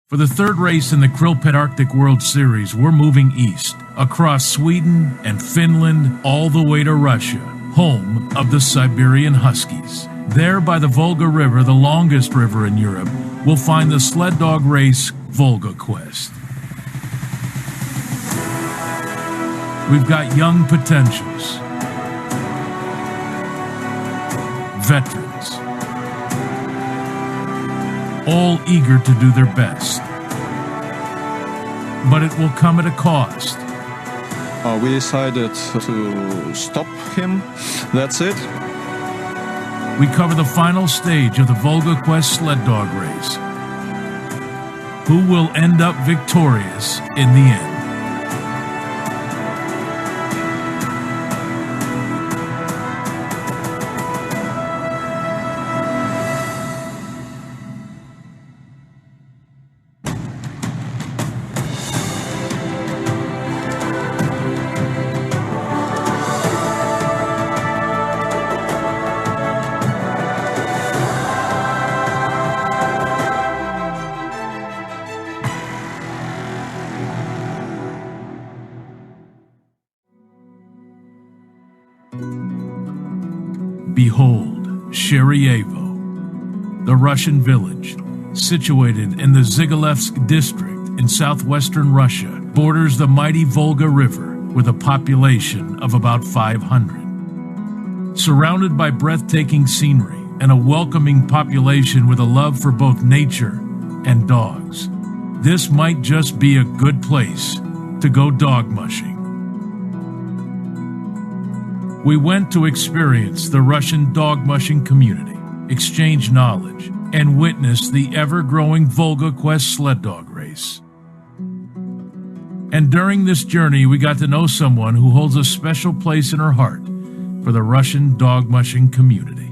For the third race in the Krill Arctic World Series, we're moving east, across Sweden and Finland, all the way to Russia, home of the Siberian Huskies. There by the Volga River, the longest river in Europe, we'll find the sled dog race Volga Quest. We've got young potentials, veterans, all eager to do their best. But it will come at a cost. We decided to stop him. That's it. We cover the final stage of the Volga Quest sled dog race. Who will end up victorious in the end? Behold, Sheryevo, the Russian village, situated in the Zigilevsk district in southwestern Russia, borders the mighty Volga River with a population of about 500. Surrounded by breathtaking scenery and a welcoming population with a love for both nature and dogs, this might just be a good place to go dog mushing. We went to experience the Russian dog mushing community, exchange knowledge, and witness the ever-growing Volga Quest sled dog race. And during this journey, we got to know someone who holds a special place in her heart for the Russian dog mushing community.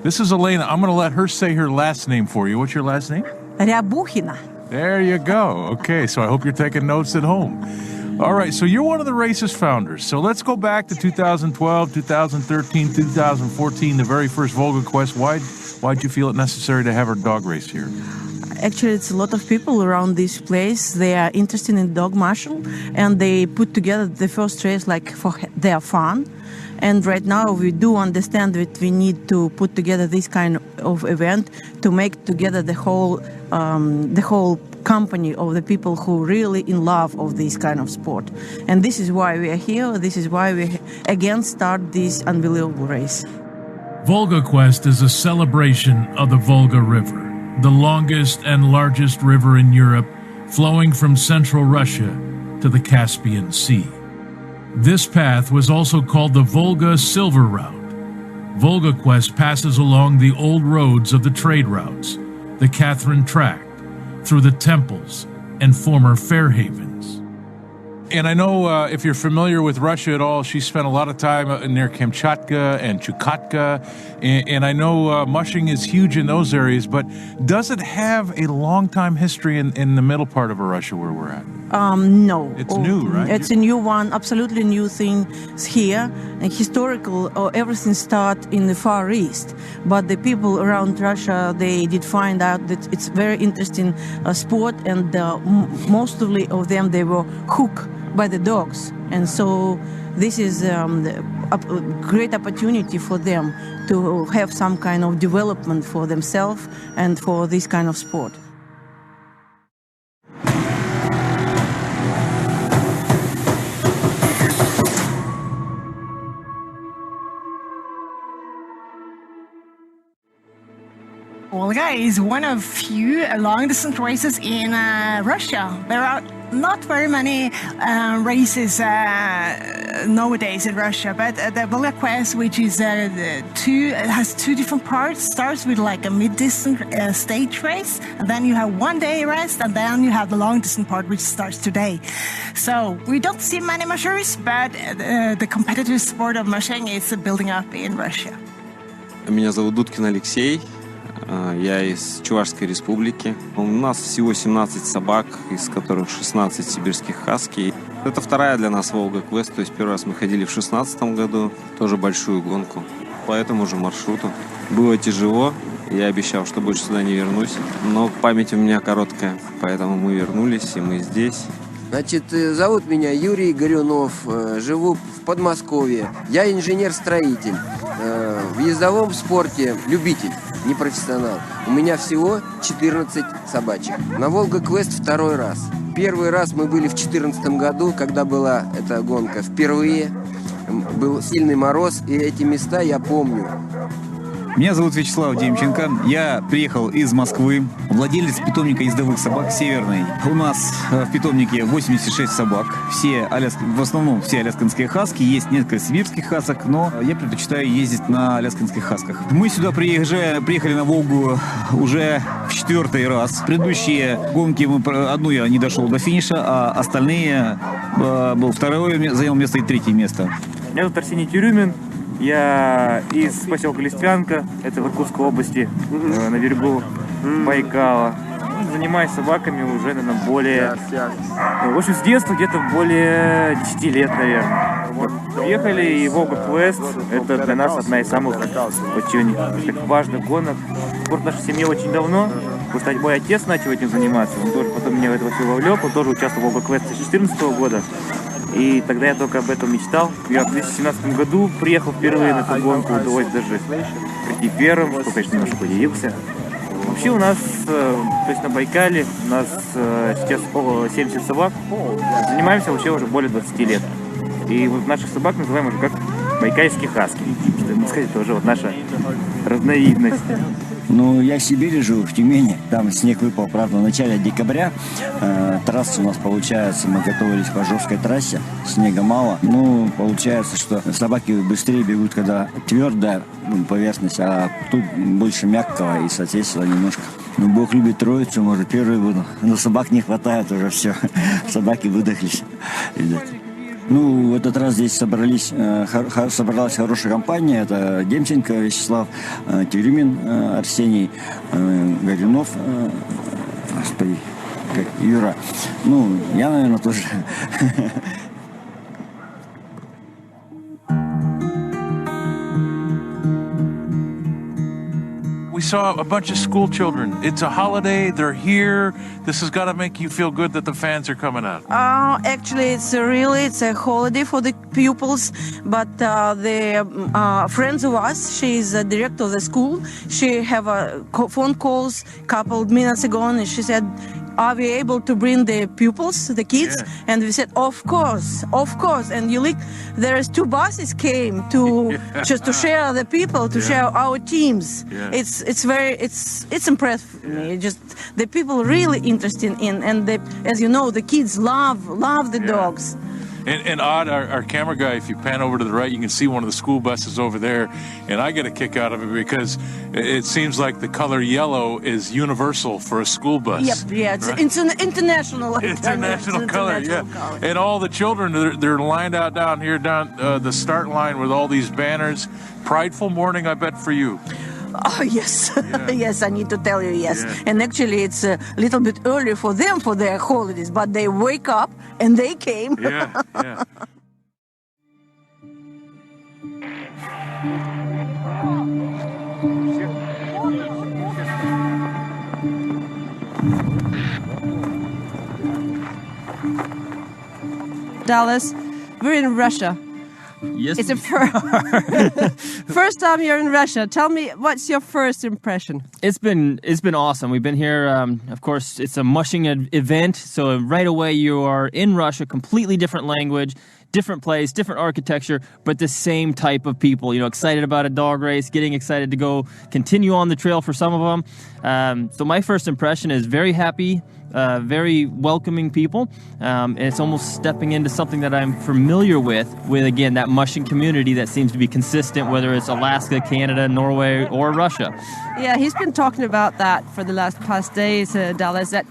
This is Elena. I'm going to let her say her last name for you. What's your last name? Рябухина. There you go. Okay, so I hope you're taking notes at home. All right, so you're one of the race's founders. So let's go back to 2012, 2013, 2014, the very first Volga Quest. Why'd you feel it necessary to have a dog race here? Actually, it's a lot of people around this place. They are interested in dog mushing, and they put together the first race like for their fun. And right now we do understand that we need to put together this kind of event to make together the whole company of the people who really in love of this kind of sport. And this is why we are here. This is why we again start this unbelievable race. Volga Quest is a celebration of the Volga River, the longest and largest river in Europe, flowing from central Russia to the Caspian Sea. This path was also called the Volga Silver Route. Volga Quest passes along the old roads of the trade routes, the Catherine Tract, through the temples and former fair havens. And I know if you're familiar with Russia at all, she spent a lot of time near Kamchatka and Chukotka. And I know mushing is huge in those areas, but does it have a long time history in the middle part of Russia where we're at? No. It's new, right? It's a new one, absolutely new thing here. And historical, everything started in the Far East. But the people around Russia, they did find out that it's very interesting sport, and mostly of them, they were hooked by the dogs. And so this is a great opportunity for them to have some kind of development for themselves and for this kind of sport. Volga is one of few long-distance races in Russia. There are not very many races nowadays in Russia, but the Volga Quest, which is has two different parts, starts with like a mid-distance stage race, and then you have one-day rest, and then you have the long-distance part, which starts today. So we don't see many mushers, but the competitive sport of mushing is building up in Russia. Меня зовут Дудкин Алексей. Я из Чувашской республики. У нас всего 17 собак, из которых 16 сибирских хаски. Это вторая для нас Волга Квест, то есть первый раз мы ходили в 2016 году, тоже большую гонку. по этому же маршруту. Было тяжело, я обещал, что больше сюда не вернусь, но память у меня короткая, поэтому мы вернулись, и мы здесь. Значит, зовут меня Юрий Горюнов, живу в Подмосковье. Я инженер-строитель, в ездовом спорте любитель, не профессионал. У меня всего 14 собачек. На Волга Квест второй раз. Первый раз мы были в 2014 году, когда была эта гонка впервые. Был сильный мороз, и эти места я помню. Меня зовут Вячеслав Демченко. Я приехал из Москвы, владелец питомника ездовых собак «Северный». У нас в питомнике 86 собак. В основном все аляскинские хаски. Есть несколько сибирских хасок, но я предпочитаю ездить на аляскинских хасках. Мы сюда приехали на Волгу уже в 4-й раз. Предыдущие гонки одну я не дошел до финиша, а остальные был второе, занял место и 3-е место. Меня зовут Арсений Тюрюмин. Я из поселка Листвянка, это в Иркутской области, на берегу Байкала. Занимаюсь собаками уже, наверное, в общем, с детства где-то более 10 лет, наверное. Приехали, и Волга Квест — это для нас одна из самых очень важных гонок. Спорт в нашей семье очень давно, потому что мой отец начал этим заниматься, он тоже потом меня в это все вовлек, он тоже участвовал в Волга Квест 2014 года. И тогда я только об этом мечтал. Я в 2017 году приехал впервые на эту гонку, удалось даже прийти первым, что, конечно, немножко удивился. Вообще у нас, то есть на Байкале, у нас сейчас около 70 собак. Занимаемся вообще уже более 20 лет. И вот наших собак называем уже как байкальские хаски. Что, можно сказать, это уже вот наша разновидность. Ну, я в Сибири живу, в Тюмени. Там снег выпал, правда, в начале декабря. Трасса у нас получается, мы готовились по жесткой трассе, снега мало. Ну, получается, что собаки быстрее бегут, когда твердая поверхность, а тут больше мягкого и, соответственно, немножко. Ну, Бог любит троицу, может, первый буду. Но собак не хватает уже, все. Собаки выдохлись, видать. Ну, в этот раз здесь собралась хорошая компания. Это Демченко Вячеслав, Тюрюмин Арсений, Горюнов, Юра. Ну, я, наверное, тоже. We saw a bunch of school children. It's a holiday. They're here. This has got to make you feel good that the fans are coming out. Actually, it's a holiday for the pupils, but the friends of us, she's the director of the school. She have phone calls a couple of minutes ago, and she said, are we able to bring the pupils, the kids? Yeah. And we said, of course. And there is 2 buses came to just to share the people, to share our teams. Yeah. It's impressive for me. Just the people really interested in, and as you know, the kids love the dogs. And Odd, our camera guy, if you pan over to the right, you can see one of the school buses over there. And I get a kick out of it because it seems like the color yellow is universal for a school bus. Yep, yeah, it's an international color, yeah. Color. And all the children, they're lined out down here, the start line with all these banners. Prideful morning, I bet, for you. Oh, yes. Yeah. Yes, I need to tell you, yes. Yeah. And actually, it's a little bit early for them for their holidays, but they wake up and they came. Yeah. Dallas, we're in Russia. Yes. It's the first time you're in Russia. Tell me, what's your first impression? It's been awesome. We've been here. Of course, it's a mushing event, so right away you are in Russia. Completely different language, different place, different architecture, but the same type of people. You know, excited about a dog race, getting excited to go continue on the trail for some of them. So my first impression is very happy. Very welcoming people, and it's almost stepping into something that I'm familiar with again, that mushing community that seems to be consistent, whether it's Alaska, Canada, Norway, or Russia. Yeah, he's been talking about that for the past days, Dallas, that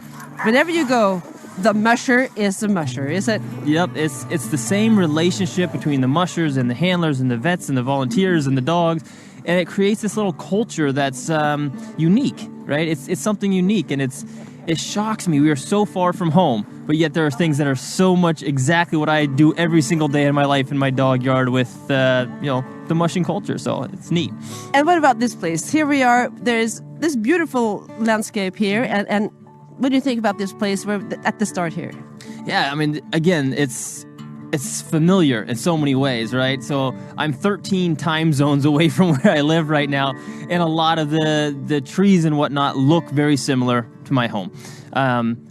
whenever you go, the musher is the musher, is it? Yep, it's the same relationship between the mushers and the handlers and the vets and the volunteers and the dogs, and it creates this little culture that's unique, right? It's something unique, and it shocks me. We are so far from home, but yet there are things that are so much exactly what I do every single day in my life in my dog yard with, the mushing culture. So it's neat. And what about this place? Here we are. There's this beautiful landscape here. And what do you think about this place? We're at the start here. Yeah, I mean, again, it's familiar in so many ways, right? So I'm 13 time zones away from where I live right now, and a lot of the trees and whatnot look very similar to my home.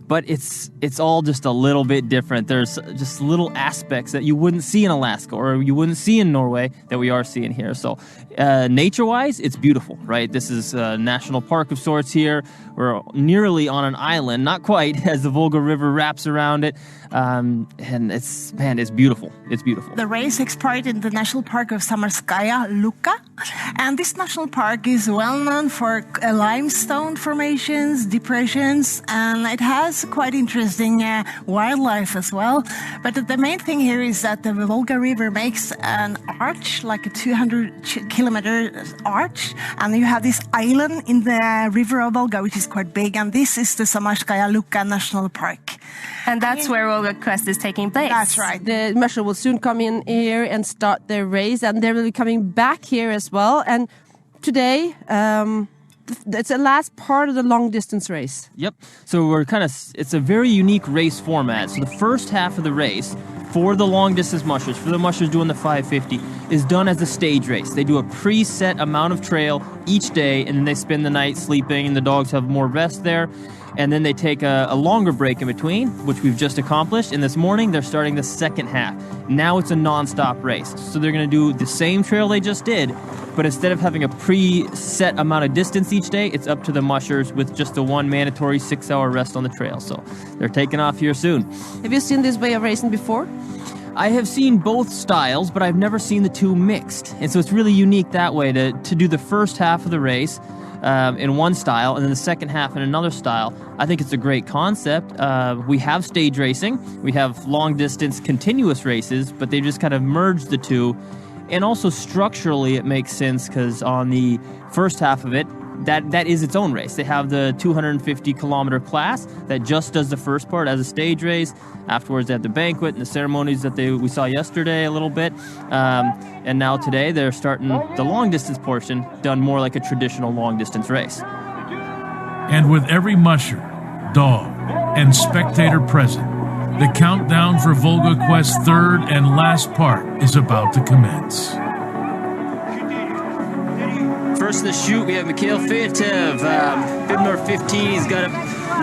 But it's all just a little bit different. There's just little aspects that you wouldn't see in Alaska or you wouldn't see in Norway that we are seeing here. So nature-wise, it's beautiful, right? This is a national park of sorts here. We're nearly on an island, not quite, as the Volga River wraps around it. And it's beautiful. It's beautiful. The race takes part in the National Park of Samarskaya Luka. And this national park is well known for limestone formations, depressions, and it has quite interesting wildlife as well. But the main thing here is that the Volga River makes an arch, like a 200-kilometer arch, and you have this island in the river of Volga, which is quite big, and this is the Samarskaya Luka National Park. And that's where Volga Quest is taking place. That's right. The musher will soon come in here and start their race, and they will be coming back here as well. And today, it's the last part of the long distance race. Yep. So it's a very unique race format. So the first half of the race for the long distance mushers, for the mushers doing the 550, is done as a stage race. They do a preset amount of trail each day, and then they spend the night sleeping, and the dogs have more rest there. And then they take a longer break in between, which we've just accomplished. And this morning, they're starting the second half. Now it's a non-stop race. So they're going to do the same trail they just did, but instead of having a preset amount of distance each day, it's up to the mushers with just the one mandatory 6-hour rest on the trail. So they're taking off here soon. Have you seen this way of racing before? I have seen both styles, but I've never seen the two mixed. And so it's really unique that way to do the first half of the race in one style and then the second half in another style. I think it's a great concept. We have stage racing, we have long distance continuous races, but they just kind of merged the two. And also structurally it makes sense because on the first half of it, that is its own race. They have the 250-kilometer class that just does the first part as a stage race. Afterwards, they have the banquet and the ceremonies that we saw yesterday a little bit. And now today, they're starting the long-distance portion, done more like a traditional long-distance race. And with every musher, dog, and spectator present, the countdown for Volga Quest's third and last part is about to commence. First in the chute, we have Mikhail Fetev, bib number 15. He's got a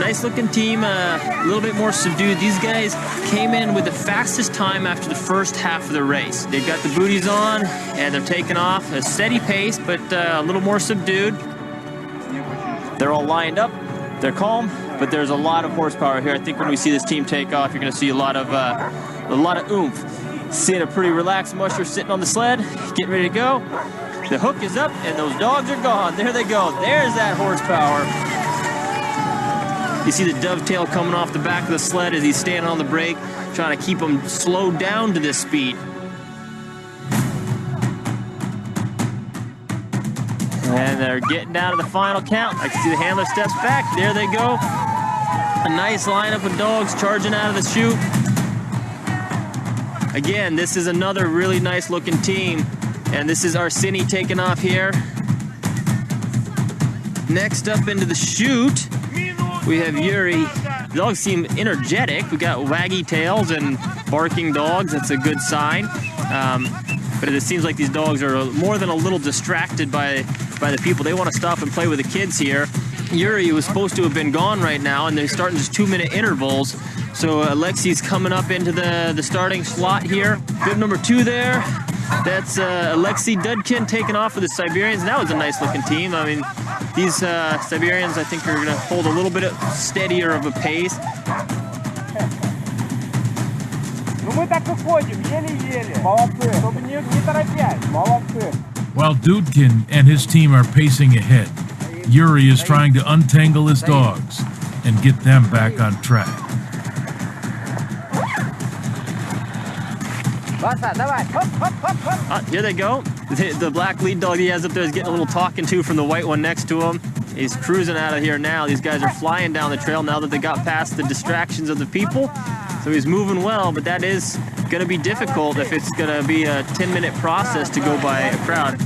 nice-looking team, a little bit more subdued. These guys came in with the fastest time after the first half of the race. They've got the booties on, and they're taking off a steady pace, but a little more subdued. They're all lined up. They're calm, but there's a lot of horsepower here. I think when we see this team take off, you're going to see a lot of oomph. Seeing a pretty relaxed musher sitting on the sled, getting ready to go. The hook is up, and those dogs are gone. There they go. There's that horsepower. You see the dovetail coming off the back of the sled as he's standing on the brake, trying to keep him slowed down to this speed. And they're getting down to the final count. I can see the handler steps back. There they go. A nice lineup of dogs charging out of the chute. Again, this is another really nice looking team. And this is Arseny taking off here. Next up into the chute, we have Yuri. The dogs seem energetic. We got waggy tails and barking dogs. That's a good sign. But it seems like these dogs are more than a little distracted by the people. They want to stop and play with the kids here. Yuri was supposed to have been gone right now, and they're starting just 2-minute intervals. So Alexei's coming up into the starting slot here. Bib number 2 there. That's Alexei Dudkin taking off with the Siberians. That was a nice looking team. I mean, these Siberians, I think, are going to hold a little bit steadier of a pace. While Dudkin and his team are pacing ahead, Yuri is trying to untangle his dogs and get them back on track. Here they go. The black lead dog he has up there is getting a little talking to from the white one next to him. He's cruising out of here now. These guys are flying down the trail now that they got past the distractions of the people. So he's moving well, but that is going to be difficult if it's going to be a 10-minute process to go by a crowd.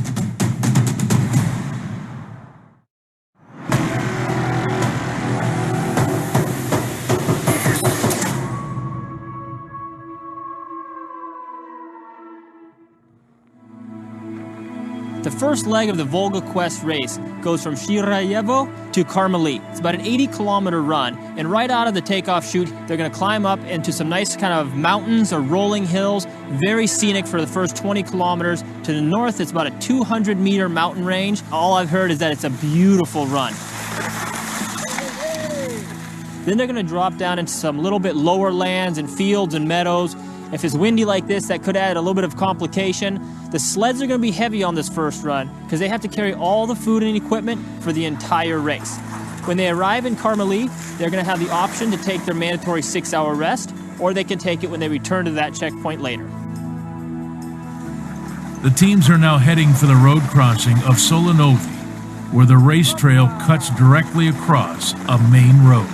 The first leg of the Volga Quest race goes from Shirayevo to Karmely. It's about an 80-kilometer run, and right out of the takeoff chute, they're going to climb up into some nice kind of mountains or rolling hills, very scenic for the first 20 kilometers. To the north, it's about a 200-meter mountain range. All I've heard is that it's a beautiful run. Then they're going to drop down into some little bit lower lands and fields and meadows. If it's windy like this, that could add a little bit of complication. The sleds are going to be heavy on this first run because they have to carry all the food and equipment for the entire race. When they arrive in Karmely, they're going to have the option to take their mandatory 6-hour rest, or they can take it when they return to that checkpoint later. The teams are now heading for the road crossing of Solanovi, where the race trail cuts directly across a main road.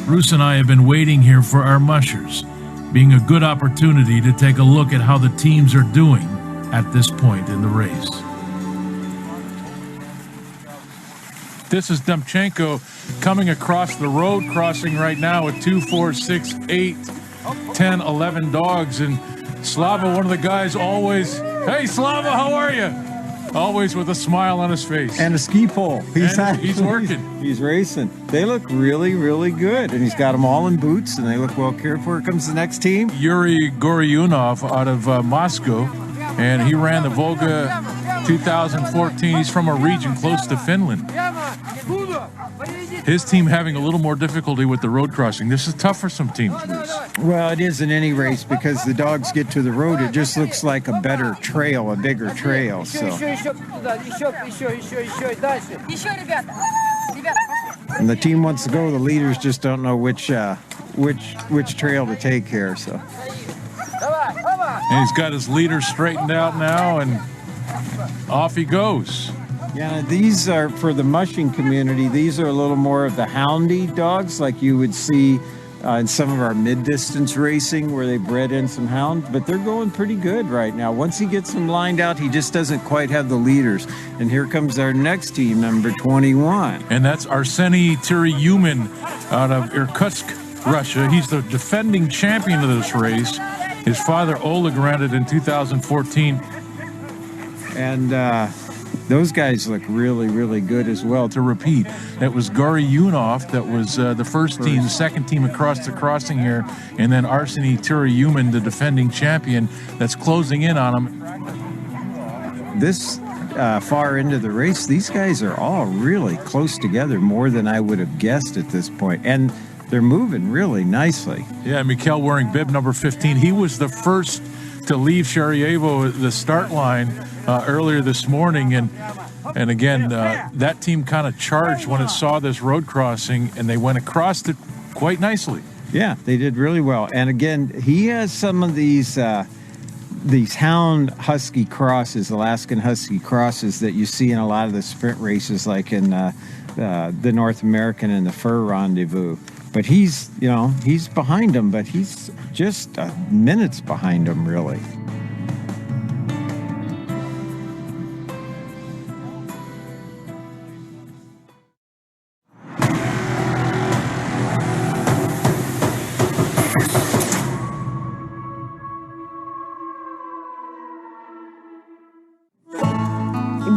Bruce and I have been waiting here for our mushers, being a good opportunity to take a look at how the teams are doing at this point in the race. This is Demchenko coming across the road crossing right now with 2, 4, 6, 8, 10, 11 dogs. And Slava, one of the guys, always, hey Slava, how are you? Always with a smile on his face. And a ski pole. He's working. He's racing. They look really, really good. And he's got them all in boots, and they look well cared for. Here comes the next team. Yuri Goryunov out of Moscow, and he ran the Volga 2014. He's from a region close to Finland. His team having a little more difficulty with the road crossing. This is tough for some teams, Bruce. Well, it is in any race because the dogs get to the road. It just looks like a better trail, a bigger trail. So. And the team wants to go. The leaders just don't know which trail to take here. So. And he's got his leader straightened out now, and off he goes. Yeah, these are, for the mushing community, these are a little more of the houndy dogs like you would see in some of our mid-distance racing where they bred in some hounds, but they're going pretty good right now. Once he gets them lined out, he just doesn't quite have the leaders. And here comes our next team, number 21. And that's Arseny Tiryumin out of Irkutsk, Russia. He's the defending champion of this race. His father, Oleg, ran it in 2014. And those guys look really, really good as well. To repeat, that was Goryunov, that was the first team, the second team across the crossing here, and then Arseny Tiryumin, the defending champion, that's closing in on him. This far into the race, these guys are all really close together, more than I would have guessed at this point. And they're moving really nicely. Yeah, Mikhail wearing bib number 15. He was the first to leave Sharayevo, the start line, earlier this morning. And again, that team kind of charged when it saw this road crossing, and they went across it quite nicely. Yeah, they did really well. And again, he has some of these hound husky crosses, Alaskan husky crosses that you see in a lot of the sprint races, like in the North American and the Fur Rendezvous. But he's behind them, but he's just minutes behind them, really.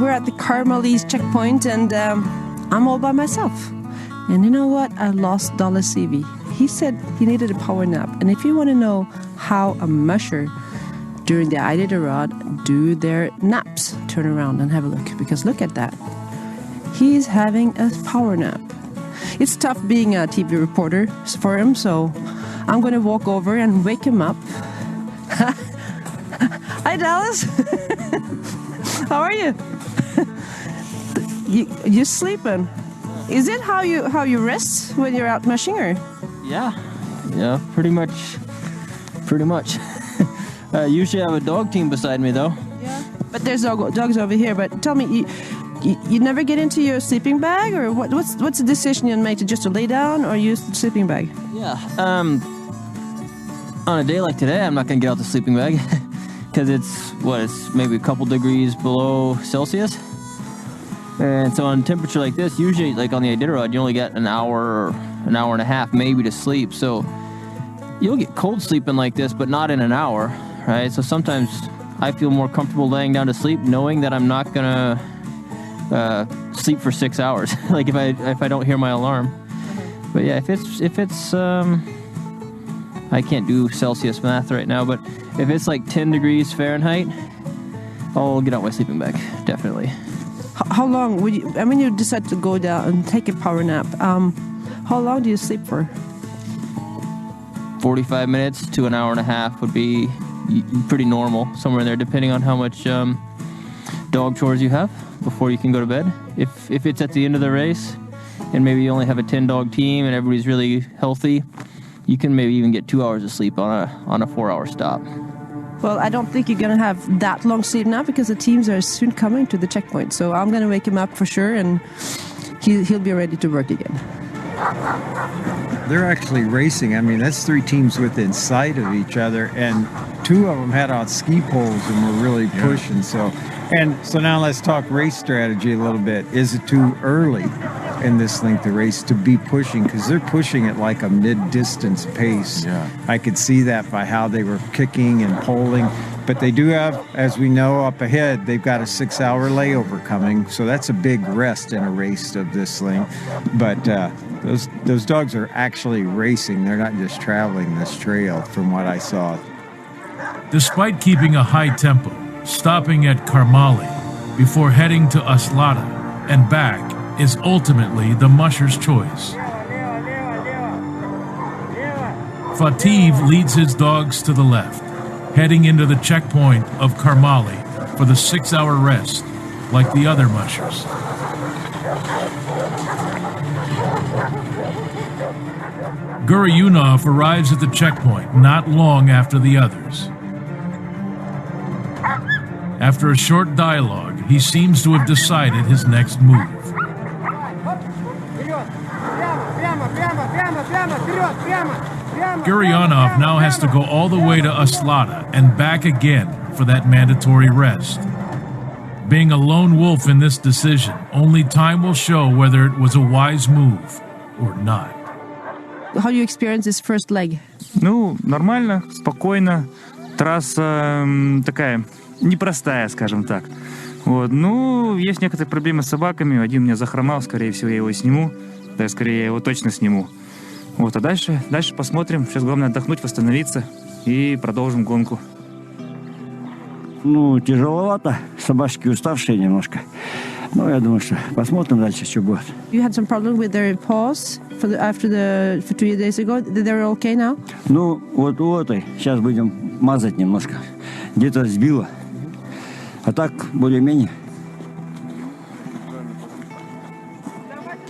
We're at the Karmely's checkpoint, and I'm all by myself. And you know what? I lost Dollar CV. He said he needed a power nap. And if you want to know how a musher during the Iditarod do their naps, turn around and have a look. Because look at that. He's having a power nap. It's tough being a TV reporter for him, so I'm going to walk over and wake him up. Hi, Dallas. How are you? You sleeping? Is it how you rest when you're out mushing, or? Yeah, pretty much. Usually I have a dog team beside me, though. Yeah. But there's dogs over here. But tell me, you never get into your sleeping bag, or what's the decision you make to lay down or use the sleeping bag? Yeah. On a day like today, I'm not going to get out the sleeping bag because it's maybe a couple degrees below Celsius. And so on a temperature like this, usually like on the Iditarod, you only get an hour or an hour and a half maybe to sleep. So you'll get cold sleeping like this, but not in an hour, right? So sometimes I feel more comfortable laying down to sleep knowing that I'm not going to sleep for 6 hours, like if I don't hear my alarm. But yeah, if it's I can't do Celsius math right now, but if it's like 10 degrees Fahrenheit, I'll get out my sleeping bag, definitely. How long would you, when you decide to go down and take a power nap, how long do you sleep for? 45 minutes to an hour and a half would be pretty normal, somewhere in there, depending on how much dog chores you have before you can go to bed. If it's at the end of the race, and maybe you only have a 10-dog team and everybody's really healthy, you can maybe even get 2 hours of sleep on a 4-hour stop. Well, I don't think you're going to have that long sleep now because the teams are soon coming to the checkpoint. So I'm going to wake him up for sure, and he'll be ready to work again. They're actually racing. I mean, that's 3 teams within sight of each other, and 2 of them had on ski poles and were really pushing. So now let's talk race strategy a little bit. Is it too early in this length of race to be pushing? Because they're pushing at like a mid-distance pace. Yeah. I could see that by how they were kicking and poling. But they do have, as we know up ahead, they've got a 6-hour layover coming. So that's a big rest in a race of this length. But those dogs are actually racing. They're not just traveling this trail from what I saw. Despite keeping a high tempo, stopping at Karmali before heading to Aslata and back is ultimately the musher's choice. Fativ leads his dogs to the left, heading into the checkpoint of Karmali for the 6-hour rest, like the other mushers. Guriyunov arrives at the checkpoint not long after the others. After a short dialogue, he seems to have decided his next move. Gurionov now has to go all the way to Aslata and back again for that mandatory rest. Being a lone wolf in this decision, only time will show whether it was a wise move or not. How do you experience this first leg? Ну, нормально, спокойно. Трасса такая непростая, скажем так. Вот. Ну, есть некоторые проблемы с собаками. Один у меня захромал, скорее всего, я его сниму. Да, скорее, я его точно сниму. Вот, а дальше посмотрим. Сейчас главное отдохнуть, восстановиться и продолжим гонку. Ну, тяжеловато. Собачки уставшие немножко. Ну, я думаю, что посмотрим дальше, что будет. You had some problem with their paws for 2 days ago. They're okay now? Ну, вот у этой сейчас будем мазать немножко. Где-то сбило. А так, более-менее.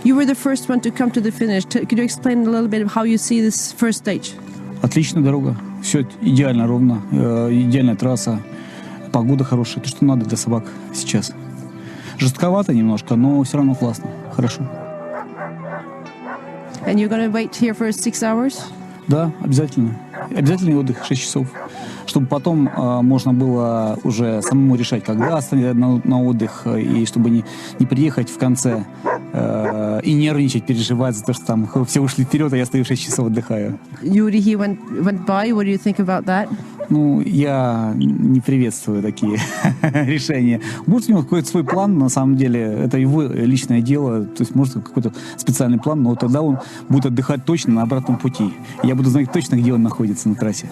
You were the first one to come to the finish. Could you explain a little bit of how you see this first stage? Отличная дорога. Все идеально ровно. Идеальная трасса. Погода хорошая. То, что надо для собак сейчас. Жестковато немножко, но все равно классно. Хорошо. And you're going to wait here for 6 hours? Да, обязательно. Обязательный отдых 6 часов. Чтобы потом можно было уже самому решать, когда остановиться на отдых, и чтобы не приехать в конце и нервничать, переживать за то, что там все ушли вперед, а я стою 6 часов отдыхаю. Yuri, he went by. What do you think about that? Ну, я не приветствую такие решения. Может, у него какой-то свой план, на самом деле, это его личное дело, то есть, может, какой-то специальный план, но тогда он будет отдыхать точно на обратном пути. Я буду знать точно, где он находится на трассе.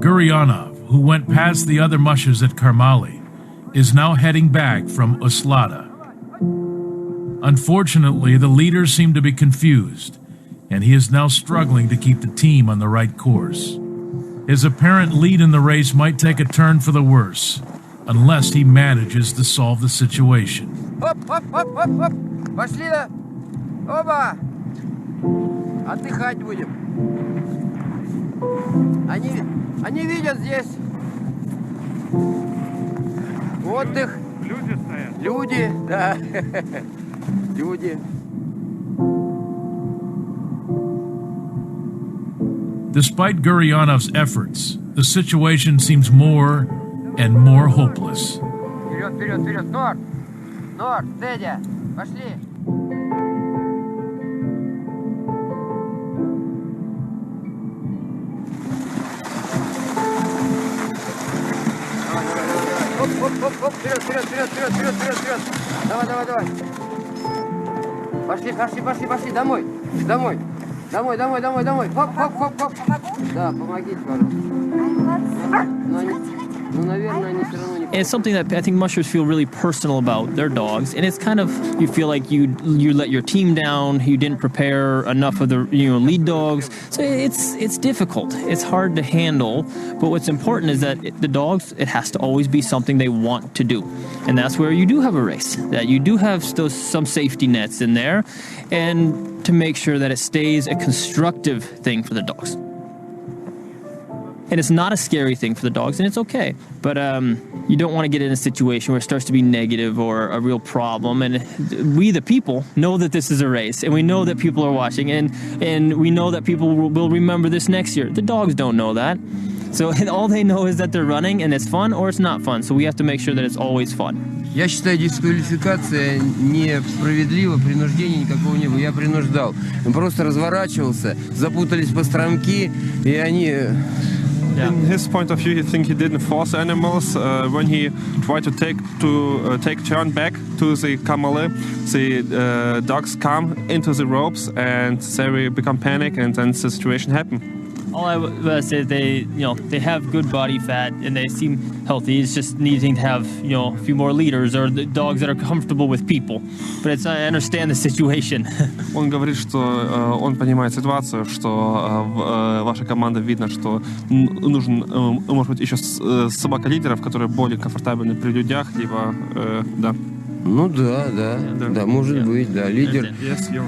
Gurionov, who went past the other mushers at Karmali, is now heading back from Uslata. Unfortunately, the leaders seem to be confused, and he is now struggling to keep the team on the right course. His apparent lead in the race might take a turn for the worse, unless he manages to solve the situation. Хоп, хоп, хоп, хоп, хоп. Пошли. Оба. Отдыхать будем. Они видят здесь отдых. Люди стоят. Люди, да. Люди. Despite Guryanov's efforts, the situation seems more and more hopeless. Вперед, вперед, вперед. Норд. Норд, Федя. Пошли. Хоп, хоп, хоп, хоп. Вперед, вперед, вперед, вперед, вперед, вперед, вперед. Давай, давай, давай. Пошли, пошли, пошли, пошли. Домой. Домой. Домой, домой, домой, домой. Хоп, хоп, хоп, хоп. Да, помогите, пожалуйста. Ну, наверное, они все равно не... And it's something that I think mushers feel really personal about their dogs, and it's kind of, you feel like you let your team down, you didn't prepare enough of the lead dogs, so it's difficult, it's hard to handle. But what's important is that the dogs, it has to always be something they want to do, and that's where you do have a race, that you do have still some safety nets in there, and to make sure that it stays a constructive thing for the dogs. And it's not a scary thing for the dogs, and it's okay. But you don't want to get in a situation where it starts to be negative or a real problem. And we, the people, know that this is a race, and we know that people are watching, and we know that people will remember this next year. The dogs don't know that. So all they know is that they're running, and it's fun or it's not fun. So we have to make sure that it's always fun. Я считаю, дисквалификация несправедлива, принуждения никакого не было. Я принуждал. Он просто разворачивался, запутались постромки, и они... In his point of view, he thinks he didn't force animals. When he tried to take turn back to the kamale, the dogs come into the ropes and they become panic, and then the situation happened. All I would say is they have good body fat and they seem healthy. It's just needing to have a few more leaders or the dogs that are comfortable with people. But I understand the situation. Он говорит, что он понимает ситуацию, что ваша команда видно, что нужен, может быть, еще собака лидеров, которые более комфортабельны при людях, либо да. Ну да, может быть, да. Лидер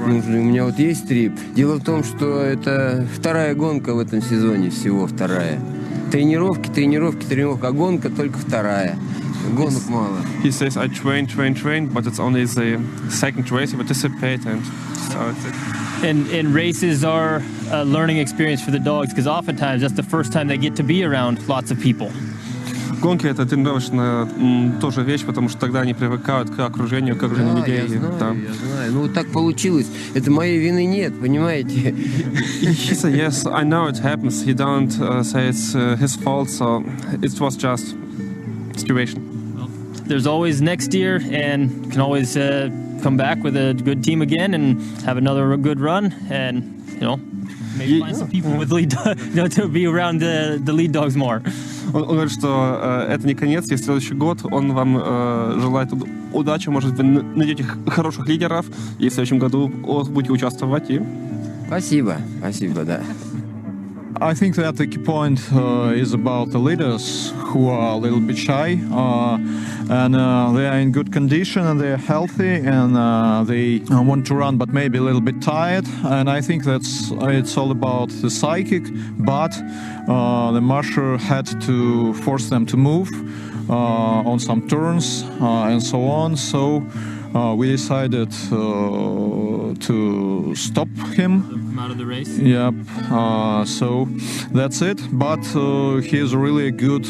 нужный. У меня вот есть трип. Дело в том, что это вторая гонка в этом сезоне, всего вторая. Тренировки, а гонка только вторая. Гонок мало. He says, I train, but it's only the second race you participate, and so it's it. And races are a learning experience for the dogs, because oftentimes that's the first time they get to be around lots of people. Гонки — это тренировочная тоже вещь, потому что тогда они привыкают к окружению людей. Я знаю. Ну вот так получилось. Это моей вины нет, понимаете? He said, yes, I know it happens. He don't say it's his fault, so it was just situation. There's always next year, and can always come back with a good team again and have another good run, and maybe find some people with lead, to be around the lead dogs more. Он говорит, что это не конец, есть следующий год. Он вам желает удачи, может быть, найдете хороших лидеров, и в следующем году будете участвовать. Спасибо, да. I think that the key point is about the leaders who are a little bit shy, and they are in good condition and they are healthy, and they want to run but maybe a little bit tired. And I think it's all about the psychic, but the musher had to force them to move on some turns and so on. So we decided to stop him. Out of the race? Yep. So that's it. But he is really a good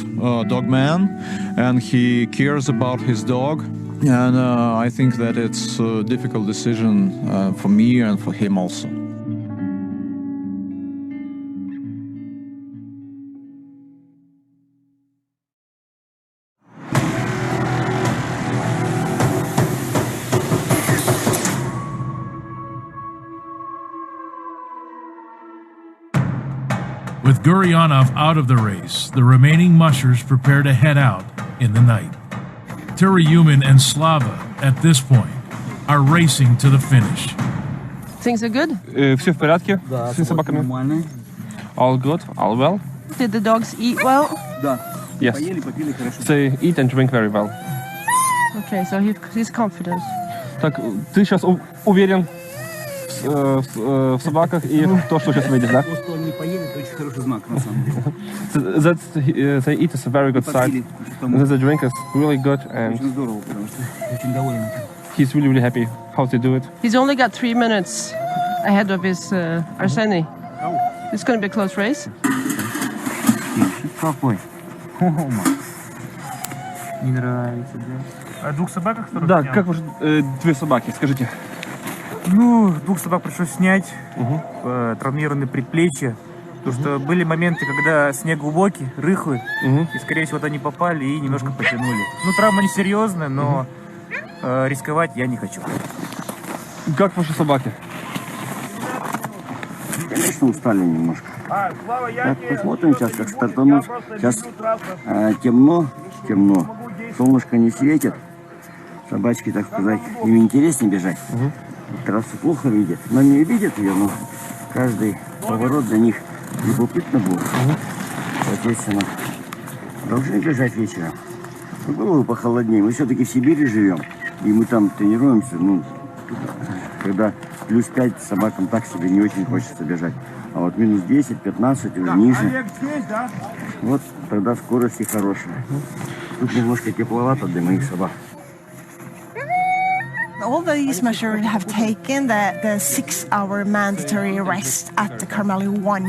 dog man, and he cares about his dog. And I think that it's a difficult decision for me and for him also. With Guryanov out of the race, the remaining mushers prepare to head out in the night. Turyumin and Slava, at this point, are racing to the finish. Things are good? Все в порядке с всеми собаками? Нормально. All good, all well? Did the dogs eat well? Да. Yes. Поели, попили хорошо. They eat and drink very well. Okay, so he's confident. Так, ты сейчас уверен в собаках и в то, что сейчас выйдет, да? То, что они поели, это очень хороший знак, на самом деле. That they eat is a very good sign. That the drink is really good and Очень здорово, потому что очень доволен. he's really, really happy how they do it. He's only got 3 minutes ahead of his Arseny. It's going to be a close race. Какой? Не нравится, да? О двух собаках, которых Да, снял? как ваши две собаки, скажите? Ну, двух собак пришлось снять, травмированные предплечья. Потому что были моменты, когда снег глубокий, рыхлый, и, скорее всего, туда не попали и немножко потянули. Ну, травма не серьезная, но рисковать я не хочу. Как ваши собаки? Конечно, устали немножко. Так, посмотрим сейчас, как стартанут. Сейчас темно. Солнышко не светит. Собачки, так сказать, им интереснее бежать. Трассу плохо видят. Но не видят ее, но каждый поворот для них любопытно будет. Соответственно, должны бежать вечером. Ну, было бы похолоднее. Мы все-таки в Сибири живем. И мы там тренируемся. Ну, когда плюс 5 собакам так себе не очень хочется бежать. А вот минус 10, 15 уже ниже. Вот тогда скорость и хорошая. Тут немножко тепловато для моих собак. All these measures have taken the 6-hour mandatory rest at the Carmeli 1.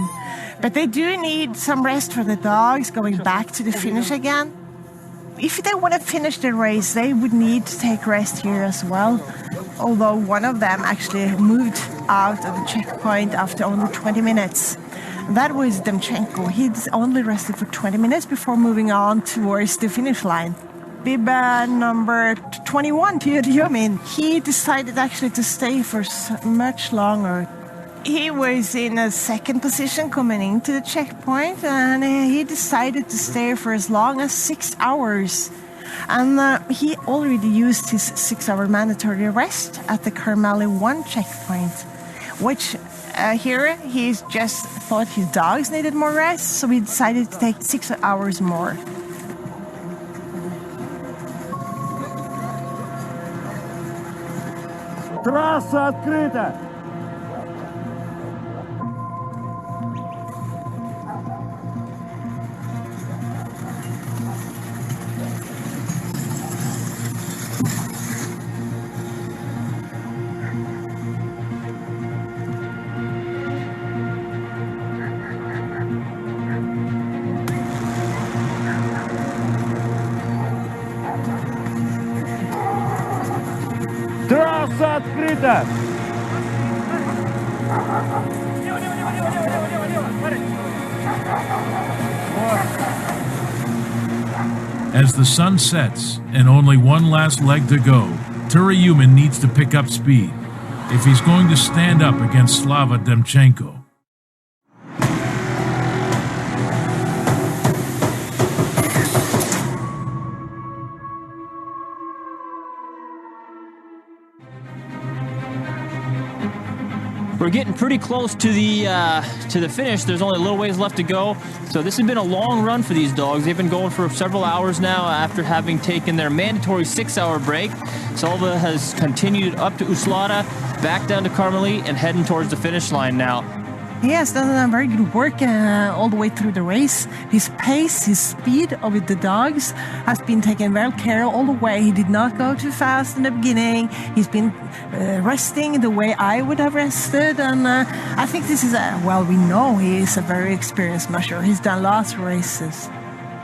But they do need some rest for the dogs going back to the finish again. If they want to finish the race, they would need to take rest here as well. Although one of them actually moved out of the checkpoint after only 20 minutes. That was Demchenko. He'd only rested for 20 minutes before moving on towards the finish line. Bib number 21, Tiomin, he decided actually to stay for much longer. He was in a second position coming into the checkpoint, and he decided to stay for as long as 6 hours. And he already used his 6-hour mandatory rest at the Carmeli 1 checkpoint, which here he's just thought his dogs needed more rest, so he decided to take 6 hours more. Трасса открыта! Трасса открыта! As the sun sets and only one last leg to go, Turyumin needs to pick up speed if he's going to stand up against Slava Demchenko. We're getting pretty close to the finish. There's only a little ways left to go. So this has been a long run for these dogs. They've been going for several hours now after having taken their mandatory 6-hour break. Salva has continued up to Uslada, back down to Carmeli, and heading towards the finish line now. He has done very good work all the way through the race. His pace, his speed with the dogs has been taken well care of all the way. He did not go too fast in the beginning. He's been resting the way I would have rested. And I think this is we know he is a very experienced musher. He's done lots of races.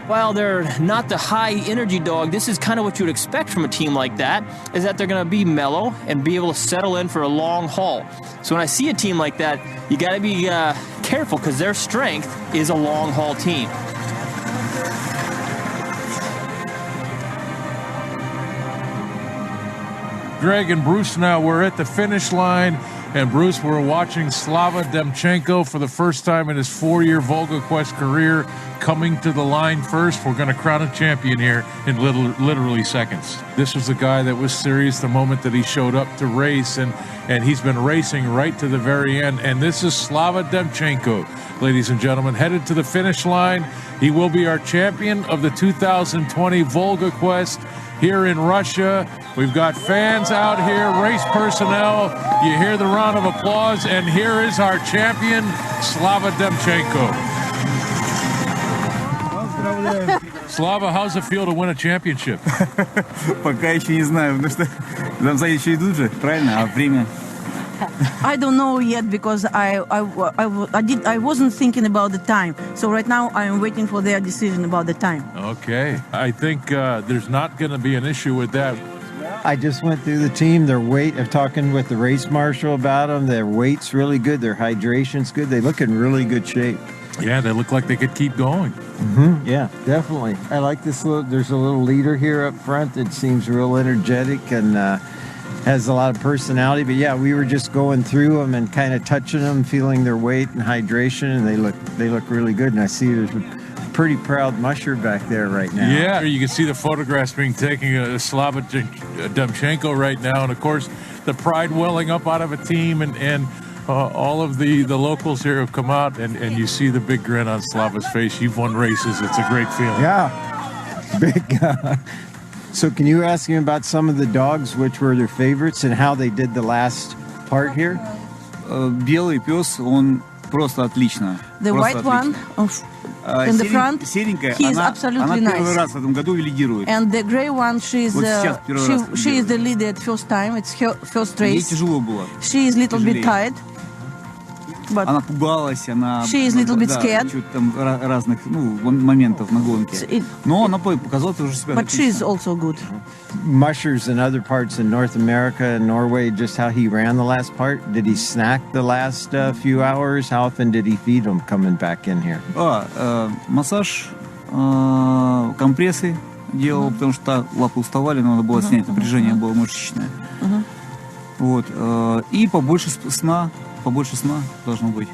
While they're not the high energy dog, this is kind of what you would expect from a team like that, is that they're going to be mellow and be able to settle in for a long haul. So when I see a team like that, you got to be careful because their strength is a long haul team. Greg and Bruce now, we're at the finish line. And Bruce, we're watching Slava Demchenko for the first time in his 4-year Volga Quest career coming to the line first. We're going to crown a champion here in literally seconds. This was the guy that was serious the moment that he showed up to race, and he's been racing right to the very end. And this is Slava Demchenko, ladies and gentlemen, headed to the finish line. He will be our champion of the 2020 Volga Quest here in Russia. We've got fans out here, race personnel. You hear the round of applause, and here is our champion, Slava Demchenko. Slava, how's it feel to win a championship? Пока еще не знаю, потому что там сзади еще идут же, правильно? А время? I don't know yet because I wasn't thinking about the time. So right now I am waiting for their decision about the time. Okay. I think there's not going to be an issue with that. I just went through the team, their weight. I'm talking with the race marshal about them. Their weight's really good. Their hydration's good. They look in really good shape. Yeah, they look like they could keep going. Mm-hmm. Yeah, definitely. I like this. There's a little leader here up front that seems real energetic and has a lot of personality. But yeah, we were just going through them and kind of touching them, feeling their weight and hydration, and they look really good. And I see there's a pretty proud musher back there right now. Yeah, you can see the photographs being taken of Slava Demchenko right now, and of course the pride welling up out of a team, and all of the locals here have come out, and you see the big grin on Slava's face. You've won races. It's a great feeling. Yeah, big. So can you ask him about some of the dogs, which were their favorites, and how they did the last part here? Белый пес, он просто отлично. The white one in the front, he is absolutely nice. Первый раз в этом году лидирует. And the gray one, she is the leader at first time. It's her first race. Ей тяжело было. She is a little bit tired. But она пугалась, она she is a little bit scared. Там разных моментов на гонке. Но она показала тоже себя. But she is also good. Mushers in other parts in North America and Norway, just how he ran the last part. Did he snack the last few hours? How often did he feed them coming back in here? Массаж, компрессы делал, потому что лапы уставали, надо было снять, напряжение было мышечное. Вот. И побольше сна должно быть.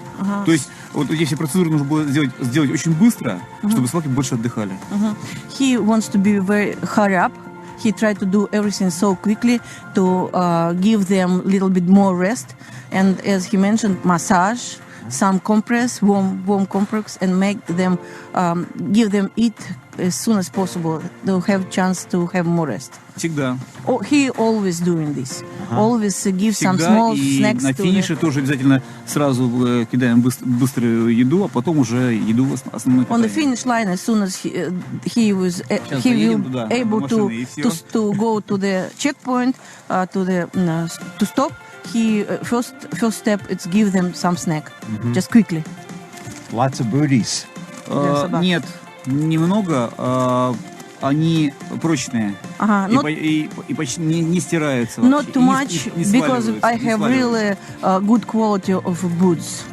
То есть вот эти все процедуры нужно было сделать очень быстро, чтобы собаки больше отдыхали. He wants to be very hurry up. He tried to do everything so quickly to give them a little bit more rest. And as he mentioned, massage, some compress, warm compress, and make them, give them eat as soon as possible to have chance to have more rest. Всегда. Oh, he always doing this. Always give some small snacks. На финише тоже обязательно сразу кидаем быструю еду, а потом уже еду основной. On the finish line, as soon as he will able to go to the checkpoint, to stop. He first step is give them some snack, just quickly. Lots of booties. Нет, немного. Они прочные и почти не стираются. Not too much because I have really good quality of boots.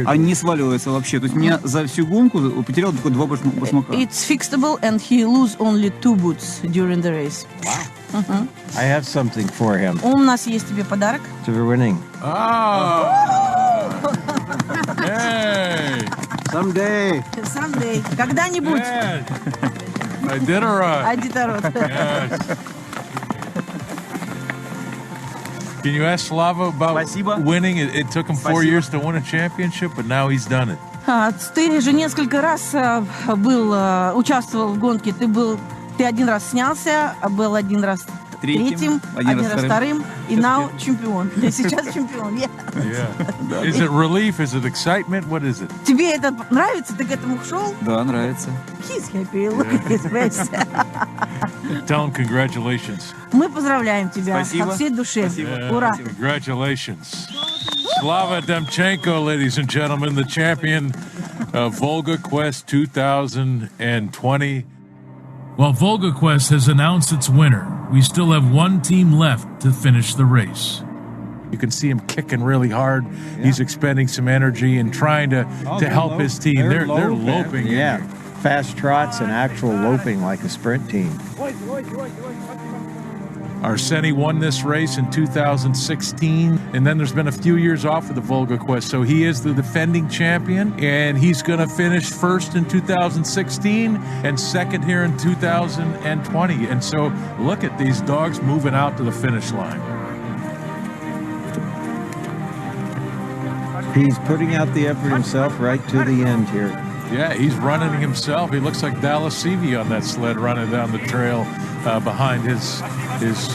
Они не сваливаются вообще. То есть меня за всю гонку потерял только 2 башмака. It's fixable and he lose only 2 boots during the race. Wow. I have something for him. У нас есть тебе подарок. To the winning. Oh. Hey. Someday. Когда-нибудь. Iditarod. Yes. Can you ask Slava about winning? It took him 4 years to win a championship, but now he's done it. Ты же несколько раз участвовал в гонке. Ты один раз снялся, был один раз третьим, один раз вторым, и now чемпион. Ты сейчас чемпион. Yeah. Is it relief? Is it excitement? What is it? Тебе это нравится? Ты к этому шел? Да, нравится. He's happy. Look at his face. Tell him congratulations. Мы поздравляем тебя от всей души. Ура! Congratulations. Slava Demchenko, ladies and gentlemen, the champion of Volga Quest 2020. While Volga Quest has announced its winner, we still have one team left to finish the race. You can see him kicking really hard. Yeah. He's expending some energy and trying to help his team. They're loping. Yeah, fast trots and actual loping like a sprint team. Arseny won this race in 2016, and then there's been a few years off of the Volga Quest. So he is the defending champion, and he's going to finish first in 2016 and second here in 2020. And so look at these dogs moving out to the finish line. He's putting out the effort himself right to the end here. Yeah, he's running himself. He looks like Dalasivi on that sled running down the trail behind his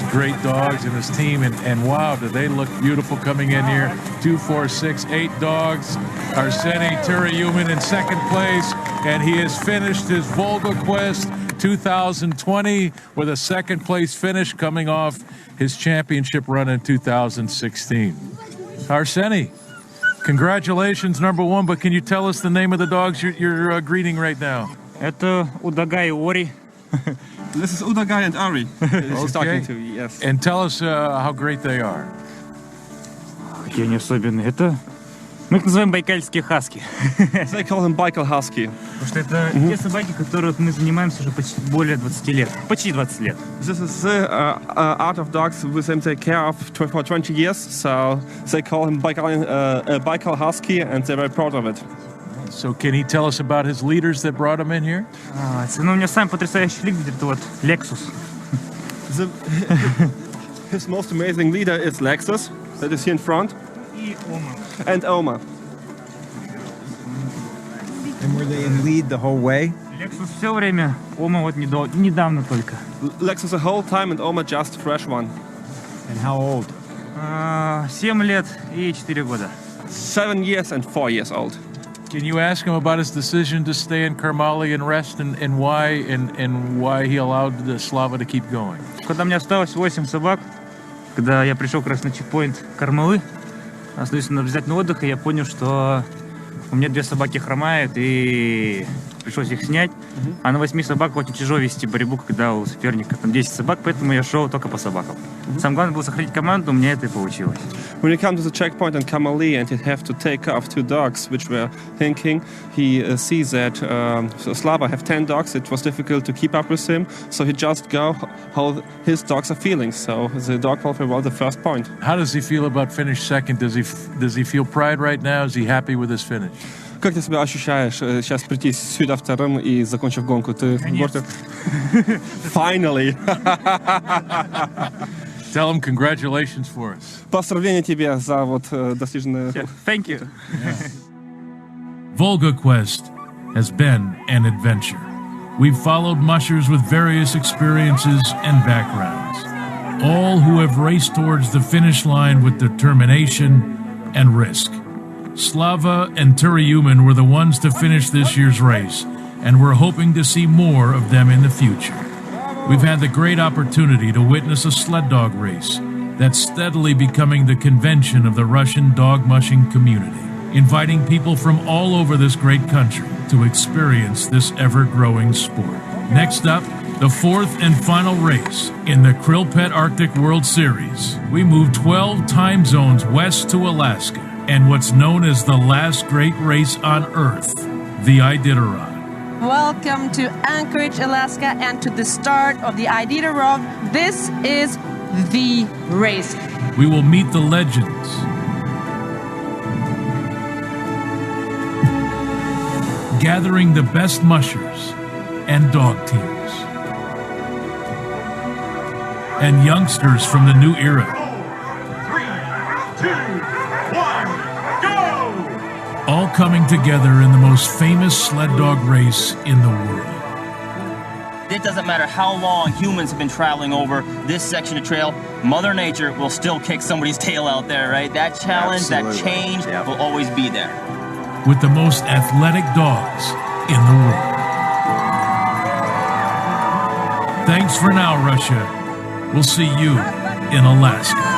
great dogs and his team. And wow, do they look beautiful coming in here. 2, 4, 6, 8 dogs. Arseny Terryumin in second place, and he has finished his Volga Quest 2020 with a second place finish coming off his championship run in 2016. Arseny, congratulations, number one, but can you tell us the name of the dogs you're greeting right now? Это Udaga и Ori. This is Udaga and Ari. She's talking to, yes. And tell us how great they are. Какие они особенные. Это... Мы их называем байкальские хаски. They call him Baikal Husky. Потому что это те собаки, которых мы занимаемся уже почти более 20 лет. Почти 20 лет. This is the art of dogs with him take care of for 20 years. So they call him Baikal Husky, and they're very proud of it. So can he tell us about his leaders that brought him in here? Ну, у меня самый потрясающий лидер, это вот Lexus. His most amazing leader is Lexus, that is here in front. И Oma. And Oma. And were they in lead the whole way? Lexus все время, Oma вот недавно только. Lexus the whole time and Oma just fresh one. And how old? 7 лет и 4 года. 7 years and 4 years old. Can you ask him about his decision to stay in Karmali and rest, and why he allowed the Slava to keep going? Когда мне осталось 8 собак, когда я пришел как раз на чекпоинт Кармалы, остаюсь на обязательный отдых, и я понял, что у меня 2 собаки хромают, и пришлось их снять. А на 8 собак очень тяжело вести борьбу, когда у соперника там 10 собак, поэтому я шел только по собакам. Самое главное было сохранить команду, у меня это и получилось. When he came to the checkpoint in Kamali and he'd have to take off 2 dogs, which were thinking, he sees that Slava have 10 dogs. It was difficult to keep up with him, so he just go how his dogs are feeling. So the dog welfare was the first point. How does he feel about finish second? Does he feel pride right now? Is he happy with his finish? Как ты себя ощущаешь сейчас прийти сюда вторым и закончив гонку? Ты Finally! Tell him congratulations for us. Поздравления тебе за вот достиженное. Thank you. Volga Quest has been an adventure. We've followed mushers with various experiences and backgrounds, all who have raced towards the finish line with determination and risk. Slava and Terryumin were the ones to finish this year's race, and we're hoping to see more of them in the future. We've had the great opportunity to witness a sled dog race that's steadily becoming the convention of the Russian dog mushing community, inviting people from all over this great country to experience this ever-growing sport. Next up, the 4th and final race in the Krillpet Arctic World Series. We move 12 time zones west to Alaska, and what's known as the last great race on Earth, the Iditarod. Welcome to Anchorage, Alaska, and to the start of the Iditarod. This is the race. We will meet the legends, gathering the best mushers and dog teams, and youngsters from the new era. 3, 2, 1, go! All coming together in the most famous sled dog race in the world. It doesn't matter how long humans have been traveling over this section of trail, Mother Nature will still kick somebody's tail out there, right? That challenge, that change will always be there. With the most athletic dogs in the world. Thanks for now, Russia. We'll see you in Alaska.